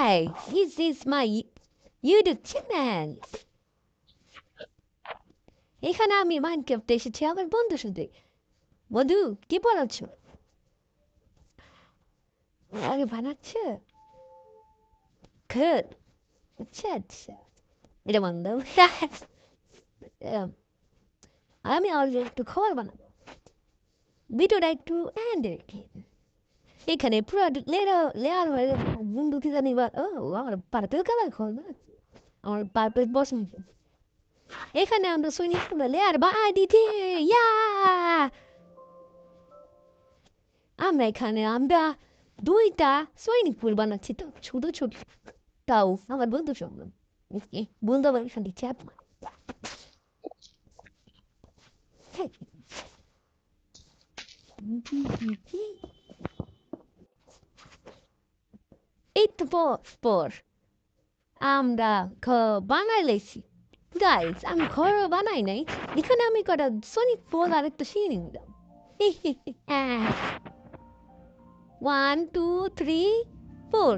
Hi, this is my YouTube channel. এখানে আমি Minecraft এসেছি আমার বন্ধুর সাথে। মধু, কি বানাচ্ছ? আরে বানাচ্ছে? ঘর। আচ্ছা আচ্ছা। এটা বন্ধ। আমি আর একটু খাবার বানাবো। ভিডিওটা একটু এন্ড রেখে। এখানে পুরো লেয়ার হয়ে বন্ধু কি জানি বা আমার পার্পেল কালার খোল আমার পার্পেল পছন্দ। এখানে আমরা সৈনিক লেয়ার বানাই দিতে ইয়া আমরা দুইটা সৈনিক ফুল বানাচ্ছি তো ছোট ছোট তাও আমার বন্ধু সঙ্গে বন্ধু আমার এখান থেকে চ্যাপ এই তো পর আমরা বানাই লেছি গাইজ আমি ঘর বানাই নাই এখানে আমি কটা সৈনিক ফুল আর একটা সিঁড়ি দিলাম 1 2 3 4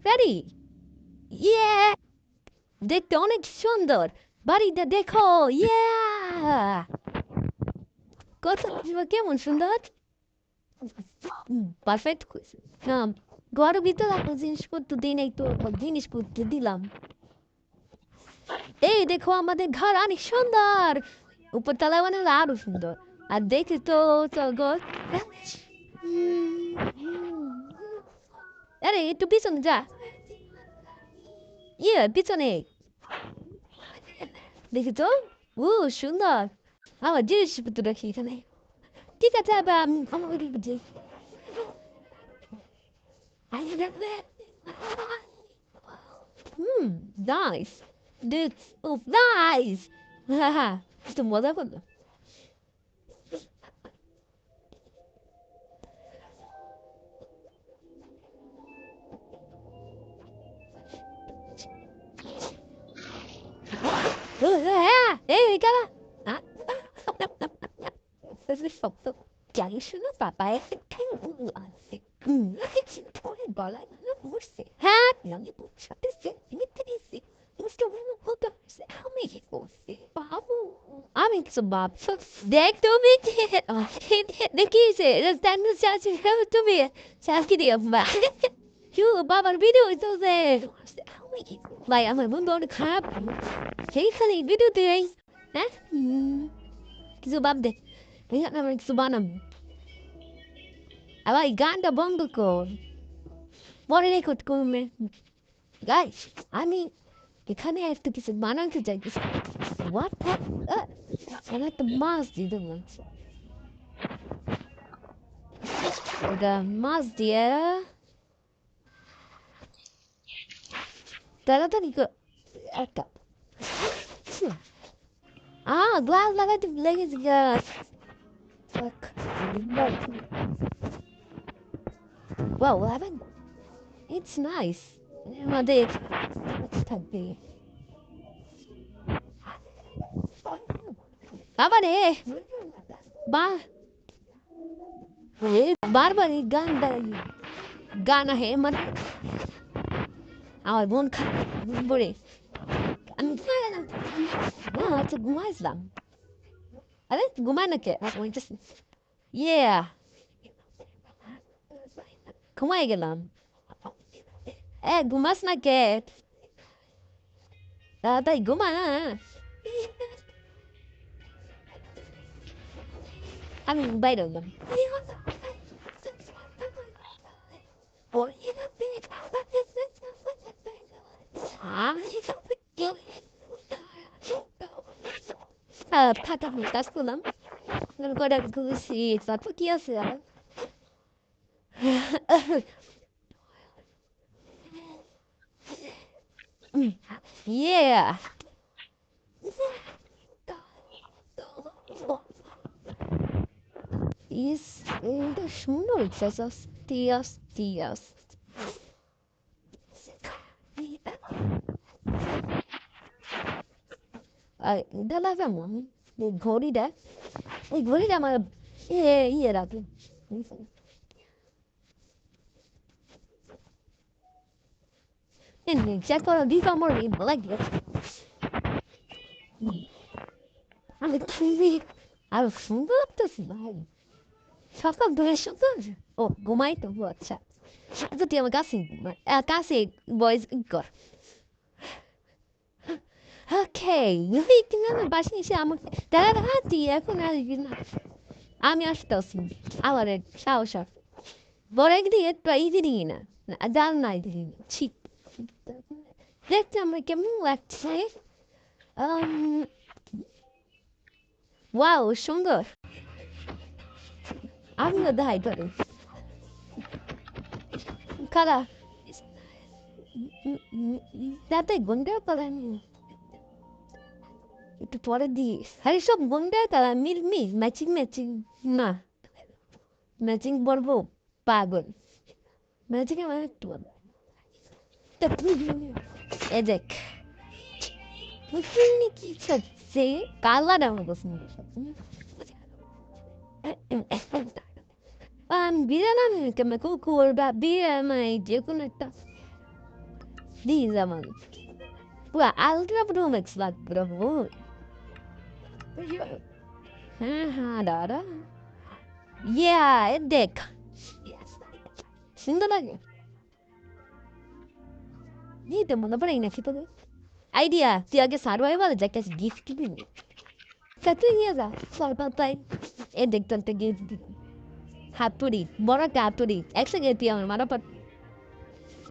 রেডি ইয়ে দেখতে অনেক সুন্দর বাড়িটা দেখো ইয়া কথা কেমন সুন্দর পারফেক্ট ঘরের ভিতরে একটা জিনিসপত্র দিই নাই তো জিনিসপত্র দিলাম এই দেখো আমাদের ঘর অনেক সুন্দর উপরতলায় মানে আরো সুন্দর আর দেখি তো ঘর আরে একটু পিছনে যা ইয়ে পিছনে দেখি তো সুন্দর আমার জিনিসপত্র রাখি এখানে ঠিক আছে আবার আমার nice. This nice. Haha. Itu মজা করলো এই কারা das ist doch so geil schöne dabei বলা বসছে হ্যাঁ সাথে আমি কি করছি বাবু আমি কিছু ভাবছো দেখ তুমি দেখিয়েছে তুমি চাকরি দিয়ে বাবার ভিডিও চলছে ভাই আমার বন্ধু অনেক খারাপ সেইখানে ভিডিও দেয় হ্যাঁ কিছু ভাব দে আমার কিছু বানাবো আবার এই গানটা বন্ধ কর পরে রেকর্ড করবে গাইস আমি এখানে একটা কিছু বানাতে চাইতেছি হোয়াট আমি একটা মাছ দিতে বলছি এটা মাছ দিয়ে তাড়াতাড়ি একটা গ্লাস লাগাতে লেগেছে গাছ Wow, haven't it's nice. আমাদের থাকবে আবারে বা বারবার এই গান আহে মানে আমার মন খারাপ পড়ে আমি আচ্ছা ঘুমাইছিলাম আরে ঘুমাই না কে ইয়ে ঘুমাই গেলাম ঘুমাস না কে তাই ঘুমা না আমি বাইরে হলাম ফাটা কাজ করলাম কটা ঘুষি তারপর কি আছে আর yeah is এটা সুন্দর টিয়াস আর এটা লাগামো এই ঘড়িটা আমার ইয়ে রাখে And check for a deep more like this. I'm a TV. I was from the smile. Shut up, do shut up. Oh, go my to watch. The dear Gassi boys go. Okay, you think another bashing sham. That had the echo. I'm your stossing. Our shower. Boregdi et paidina. Adal night. Cheap. Let them make a move like say. Um, wow, সুন্দর আমিও দাই করে কারা তাতে গুন্ডা করা একটু পরে দিস আরে সব গুন্ডা করা মিল ম্যাচিং ম্যাচিং না ম্যাচিং বলবো পাগল ম্যাচিং আমার একটু এ দেখ মুসলিম কি সে কালা দাম পছন্দ Bilemem que me kurba bilemem diye konuşta. Değil zaman. Bu altra promex bak bravo. Ha da. Yeah, dek. Sinda lagi. Ni de mona pare na kipa. Idea, ti aage survival jack as gift bhi. Katu niya za. Sarpa pai. E dek tante gift. হাতুড়ি বড় একটা হাতুড়ি একসাথে দিয়ে আমার মারা পর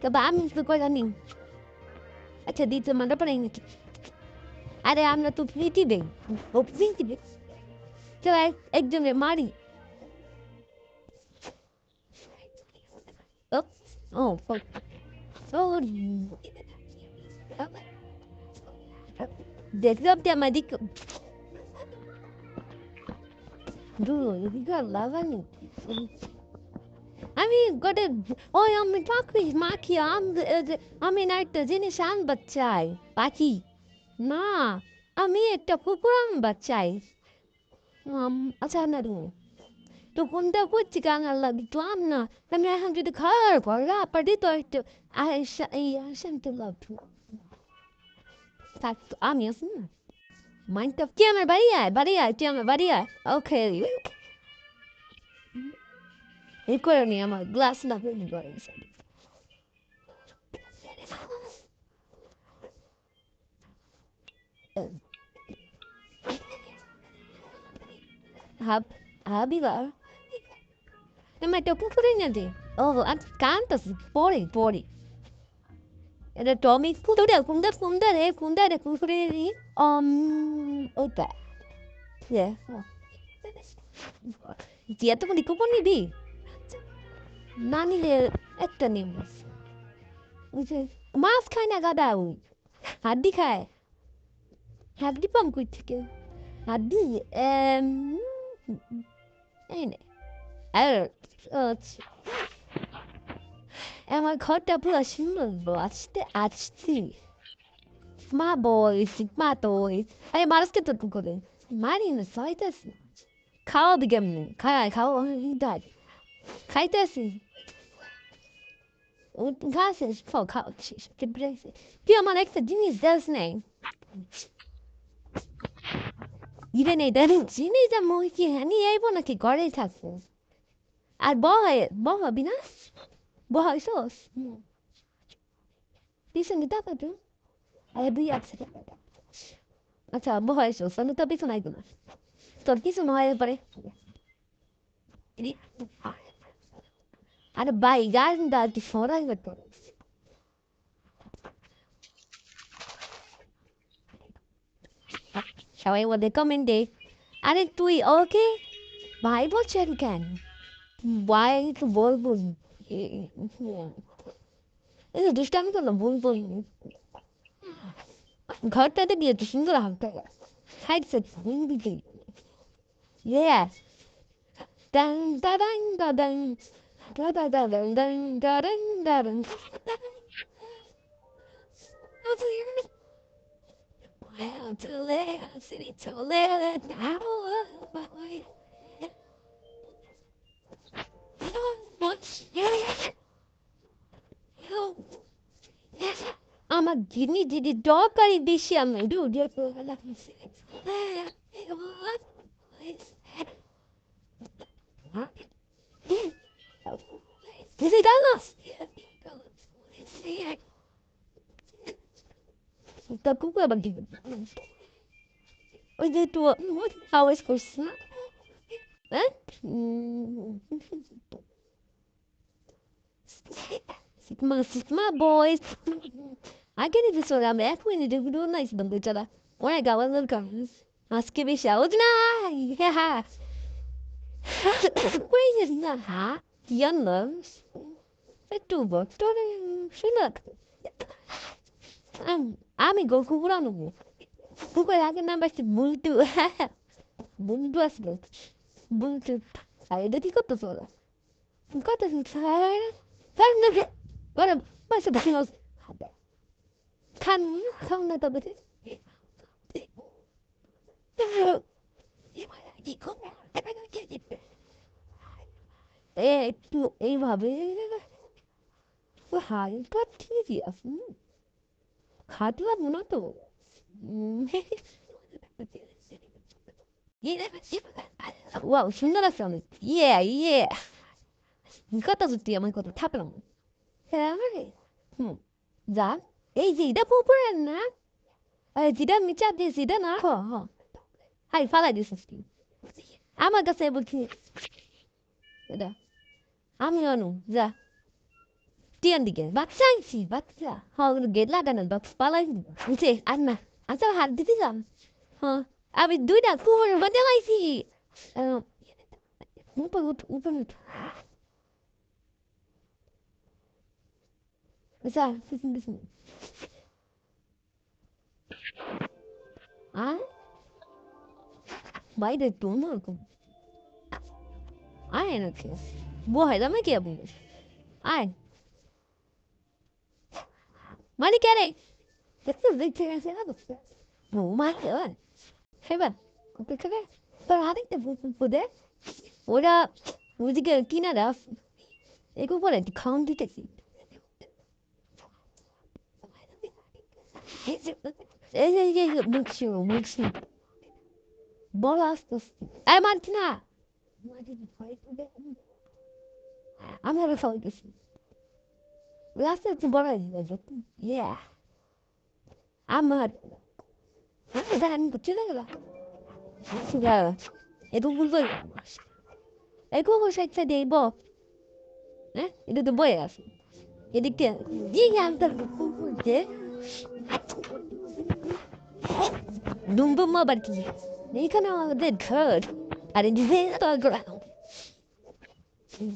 তবে আমি তো করে জানি আচ্ছা দিতে মারা পড়ে নাকি আরে আমরা তো প্রীতি দেই ও প্রীতি দেই তো একজনের মারি ও ও ও দেখলাম যে আমার দিক লাগানি আমি গোটে ওই আমি চাকরি মাখি আমি না একটা জিনিস আনবার চাই পাখি না আমি একটা কুকুর আনবার চাই আচ্ছা না তো কোনটা করছি কাঙাল লাগে তো আম না আমি এখন যদি খাওয়ার পর পারি তো একটু আসতে লাগতো থাকতো আমি আসি না মাইন্ডটা কি আমার বাড়ি আয় তুই আমার বাড়ি আয় ওকে এই করে নি আমার গ্লাস না ফেলি করে Habiba. Ma te kukurin di. Oh, at cantas pori. Ada Tommy kunda de kukurin. Ota. Yeah. Dia তো কুপন নিবি না নিলে একটা নিম মাছ খায় না গাদা হাড্ডি খায় হাড্ডি পাম কই থেকে হাড্ডি এই নে আর আমার ঘরটা পুরো সুন্দর আসতে মা বই আরে মানুষকে তো করে মারি না সাইতেছি খাওয়া দিকে খাওয়া খাইতেছি গাছের ফল খাওয়াচ্ছিস তুই আমার একটা জিনিস দেস নেই ইভেন এই দেখ জিনিসটা মুখে কি হানি আইব নাকি ঘরেই থাকবো আর বহাবি না বহাইছস পিছনে টাকা তো আর দুই আছে আচ্ছা বহাইছস আমি তো পিছনে আইব না তোর কিছু নয় পরে আরে ভাই গানটা কি ফরাই করতে সবাই বলে কমেন্টে আরে তুই ওকে ভাই বলছেন কেন ভাই তো বলবো দুষ্টামি করলাম বলবো ঘরটাতে গিয়ে তো সুন্দর হাঁকতে হেডসেট দিতে Yeah. Dun da dun da dun da da da dun dun da dun da dun. Well, to live, city to live, now much, yeah, আমার যিনি যিনি দরকারি বেশি আমি দুধের তা কুকুর আবার কি ওই যে একটু আওয়াজ করছে না হ্যাঁ Sigma boys. I get it so I'm back when you do nice them each other. When I got one guns. Ask me shout na yeah. Wait is not ha. Young loves. It too but she look. I'm go cool on the who I can number to bull to bull to us. Bull to I did got the soda. Got us inside. What a bunch of things. Can không là tập được এইভাবে হালকা ঠিকই আছে খাতে পারবো না তো wow সুন্দর আছে অনেক ইয়ে কথা সত্যি আমার কথা থাকলাম হ্যাঁ যা এই যে এটা পুকুরের না যেটা মিচা দিয়ে যেটা না হাই ফালাই দিছিস কি আমার কাছে বলছি এটা আমি অনু যা টিয়ান দিকে বাচ্চা আনছি বাচ্চা হ্যাঁ গেট লাগানো বাক্স পালাই বুঝছে আর না আচ্ছা হাত দিতে যাম হ্যাঁ আমি দুইটা কুকুরের মধ্যে লাইছি উপর উপর যা Ah, বাইরে তোমরা এরকম আয় নাকি বহাই দামে কি আপনি আয় মানে কে রে দেখতে দেখতে গেছে না তো মাকে সেবার ওকে খেলে তোর হাতে বুঝে ওরা ওদিকে কিনারা এগুলো বলে খাওয়ান দিতেছি এই যে মুখছি বল আস্তে আস্তে এই মানছি না আমি আবার সবাই গেছি আস্তে আস্তে বড় ইয়ে আমার আমি চলে গেল এটু বুঝলো এগুলো সাইড সাইডে এই হ্যাঁ এটা তো বয়ে আছে এদিকে দিয়ে আনতে যে dumbbell barki এইখানে আমাদের ঘর আর এই যে গ্রাউন্ড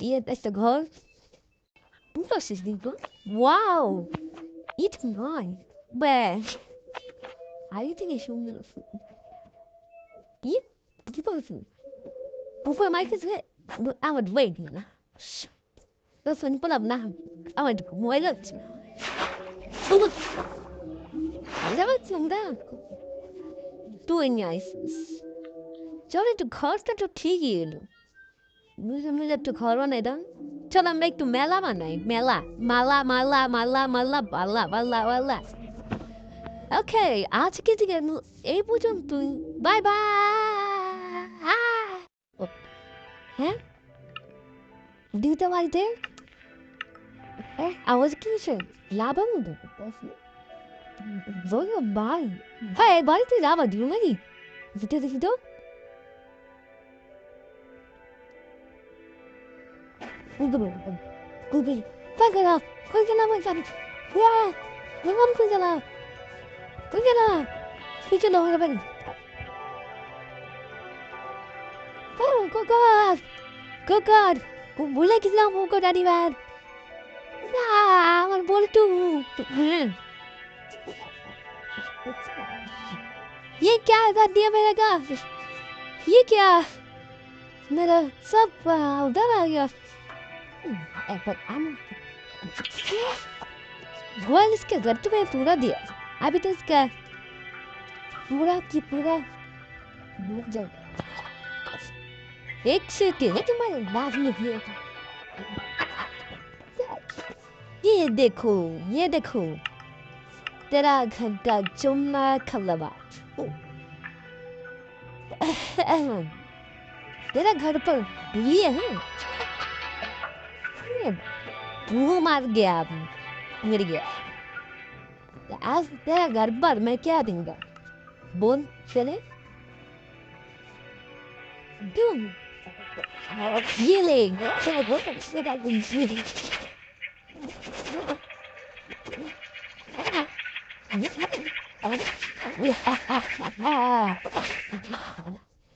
দিয়ে একটা ঘর বুঝছিস দিদি wow it's nice but I think এই সুন্দর কি বলছিস Before my kids hit, I would wait. That's when you put up now. I went to wait up. Never come down. Doing nice. Johnny to cost to tea. Musa to call on it. Tell them make to Mela one night. Mela. Mala. Okay, I'll take it again. Able to bye bye. Huh? Do you know right there? I was kitchen. Lava mundo. Zoya bye. Hey, bye to lava. Do you know? Is it this door? Google. Fuck it up. Quick it up, my son. Yeah. My mom quick it up. Quick it up. Quick it up. Oh, God. Good God! Bula कितना मुंह को डाली बार ना मैं बोल तू ये क्या कर दिया मेरा का ये क्या मेरा सब उधर आ गया पर गोल इसके गट्टू में पूरा दिया अभी तो इसका पूरा की पूरा डूब जाएगा एक सेकंड है तुम्हारे नाक में ये देखो तेरा घंटा चुम्मा खलबा तेरा घर पर ये है वो मार गया मर गया आज तेरा घर पर मैं क्या दूंगा बोल चले तुम ये ले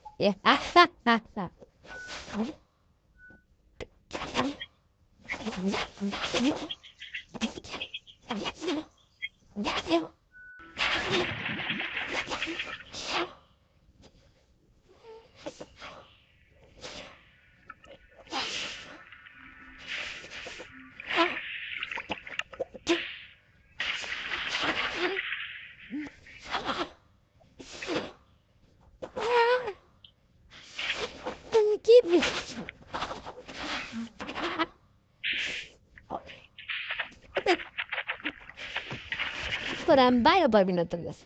Yeah. Keep me. But I'm by a Barbie Natalis.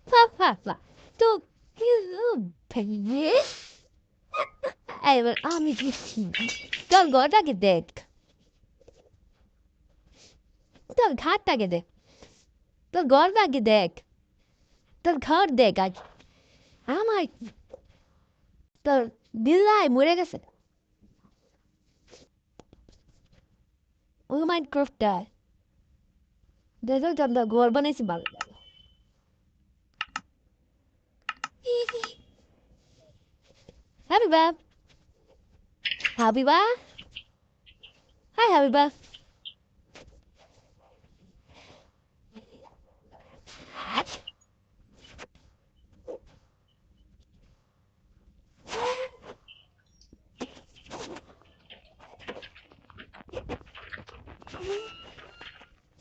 Papa, don't you pay. I will army you. Don't go back at that. Don't cut back at that. Don't go back at that. Don't cut that guy. Am I? Don't lie, Muragas. We might crop that. There's no time to go urban is about it. Happy Bab. Happy Bab. Hi, Happy Bab.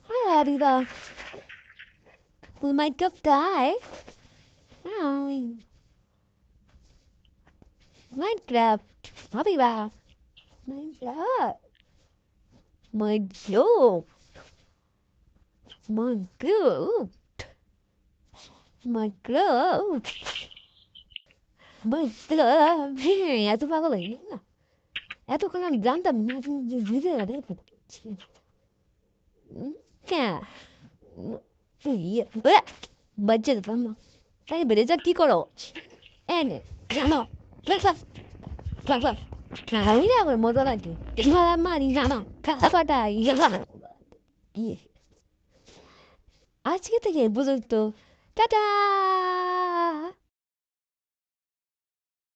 Hi, Happy Bab. We might go die. Oh, Minecraft. Happy Bab. Minecraft. My joke. My good. My good. My good. এত পাগল হয়ে গেল না এতক্ষণ আমি জানতাম না যে ভিজে গেছে বাচ্চা পারলাম তাই বেড়ে যা কি করো এনে জানো আমি না আমার মজা লাগে মারি জানো খাওয়াটা জানো আজকে থেকে বুঝতো টাটা